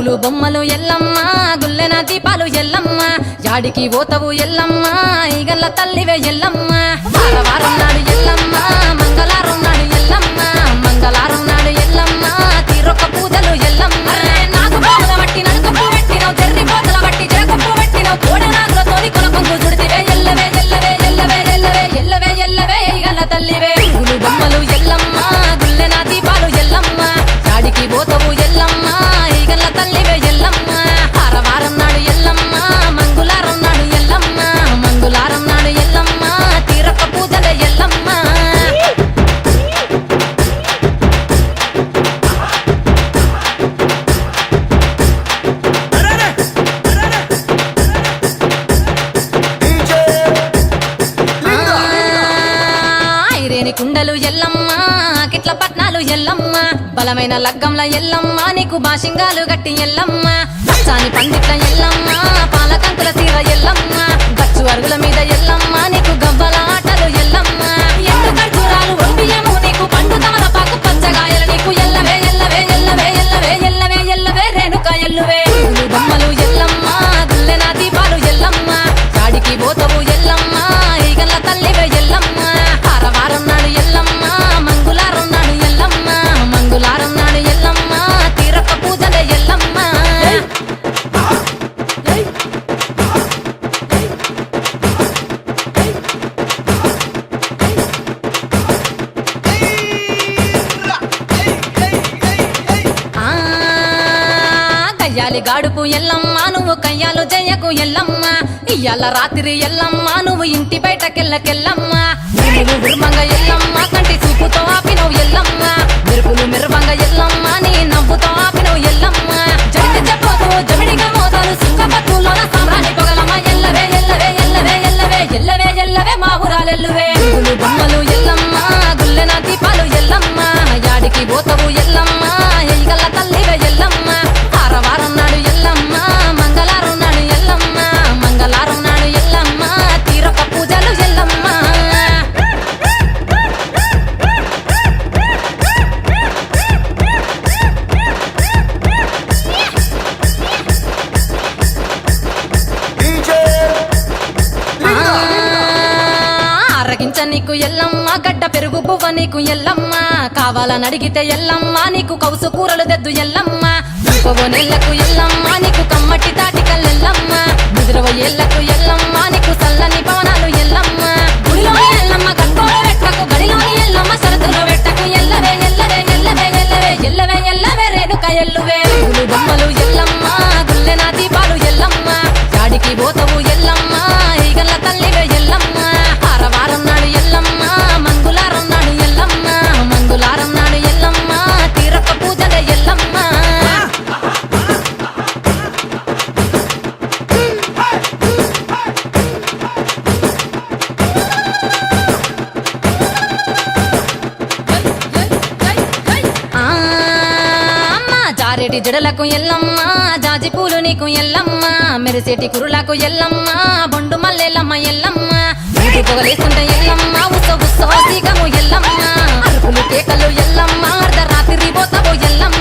గుగులు బొమ్మలు ఎల్లమ్మ గుల్లెన దీపాలు ఎల్లమ్మ యాడికి పోతవు ఎల్లమ్మ ఈగల్ల తల్లివే ఎల్లమ్మ వారం నాడు ఎల్లమ్మ మంగళారం నాడు ఎల్లమ్మ మంగళారం నాడు ఎల్లమ్మ తీరొక్క పూజలు ఎల్లమ్మ నాకు బాధ బట్టి నడుకప్పు పెట్టినవు తెర్రి పోతల బట్టి జరకప్పు పెట్టినవు కోడ నాగులతోని కొనకొంగు చుడితివే ఎల్లవే ఎల్లవే ఎల్లవే ఎల్లవే ఎల్లవే ఎల్లవే ఈగల్ల తల్లివే గుగులు బొమ్మలు ఎల్లమ్మ గుల్లెన దీపాలు ఎల్లమ్మ యాడికి పోతవు ఎల్లమ్మ ఈగల్ల తల్లివే ఎల్లమ్మ వారం నాడు ఎల్లమ్మ మంగళారం నాడు ఎల్లమ్మ మంగళారం నాడు ఎల్లమ్మ తీరొక్క పూజల ఎల్లమ్మ ఐరేని కుండలు ఎల్లమ్మ కిట్ల పట్నాలు ఎల్లమ్మ బలమైన లగ్గంల ఎల్లమ్మ నీకు బాషింగాలు గట్టి ఎల్లమ్మ పచ్చాని పందిట్ల ఎల్లమ్మ పాలకంకుల తీర ఎల్లమ్మ గచ్చు అరుగుల మీద ఎల్లమ్మ నీకు గవ్వల ఆటలు ఎల్లమ్మ ఎండు ఖర్జూరాలు ఒంబియము నీకు పండు తమలపాకు పచ్చగాయలు నీకు ఎల్లవే ఎల్లవే ఎల్లవే ఎల్లవే ఎల్లవే ఎల్లవే రేణుక ఎల్లువే గుగులు బొమ్మలు ఎల్లమ్మ గుల్లెన దీపాలు ఎల్లమ్మ చాడికి పోతవు ఎల్లమ్మ ఈగల్ల తల్లివే ఎల్లమ్మ వారం నాడు ఎల్లమ్మ మంగళారం నాడు ఎల్లమ్మ మంగళారం నాడు ఎల్లమ్మ తీరొక్క పూజల ఎల్లమ్మ కయ్యాలి గాడుపు ఎల్లమ్మ నువ్వు కయ్యాలు జయ్యకు ఎల్లమ్మ ఇయ్యాల రాత్రి ఎల్లమ్మ నువ్వు ఇంటి బయటకెళ్ళకెల్లమ్మ నువ్వు ఉర్మంగ ఎల్లమ్మ కంటి చూపుతో ఆపినవు ఎల్లమ్మ మెరుపులు మెరువంగ ఎల్లమ్మ నీ నవ్వుతో ఆపినవు ఎల్లమ్మ జడికి చెప్పదు జమిడిగా మోదాలు సుఖపట్టులోన సామ్రాణి పొగలమ్మ ఎల్లవే ఎల్లవే ఎల్లవే ఎల్లవే ఎల్లవే ఎల్లవే మా ఊరాలెల్లువే గుగులు బొమ్మలు ఎల్లమ్మ గుల్లెన దీపాలు ఎల్లమ్మ యాడికి పోతవు ఎల్లమ్మ ఈగల్ల తల్లివే ఎల్లమ్మ వారం నాడు ఎల్లమ్మ మంగళారం నాడు ఎల్లమ్మ మంగళారం నాడు ఎల్లమ్మ తీరొక్క పూజలు ఎల్లమ్మ అరగించ నీకు ఎల్లమ్మ గడ్డ పెరుగు బువ్వ నీకు ఎల్లమ్మ కావాలని అడిగితే ఎల్లమ్మ నీకు కౌసు కూరలు దెద్దు ఎల్లమ్మ నెల్లకు ఎల్లమ్మ నీకు కమ్మటి తాటికల్ ఎల్లమ్మ ముదిరవ ఏళ్లకు ఎల్లమ్మ నీకు చల్లని భవనాలు ఎల్లమ్మ గుడిలోని ఎల్లమ్మ గట్టోడ వెట్టకు గడిలోని ఎల్లమ్మ సరదులో వెట్టకు ఎల్లవే ఎల్లవే ఎల్లవే ఎల్లవే ఎల్లవే ఎల్లవే రేణుక ఎల్లువే గుగులు బొమ్మలు ఎల్లమ్మ గుల్లెన దీపాలు ఎల్లమ్మ యాడికి పోతవు ఎల్లమ్మ ఈగల్ల తల్లివే ఎల్లమ్మ వారం నాడు ఎల్లమ్మ మంగళారం నాడు ఎల్లమ్మ మంగళారం నాడు ఎల్లమ్మ తీరొక్క పూజల ఎల్లమ్మ జారేటి జడలకు ఎల్లమ్మ జాజి పూలు నీకు ఎల్లమ్మ మెరిసేటి కురులకు ఎల్లమ్మ బొండు మల్లెల్లమ్మ ఎల్లమ్మ పొగలేస్తుంటే ఎల్లమ్మ ఉత్సవ ఉత్సవ సీగము ఎల్లమ్మ అరుపులు కేకలు ఎల్లమ్మ అర్ధరాత్రి పోతవు ఎల్లమ్మ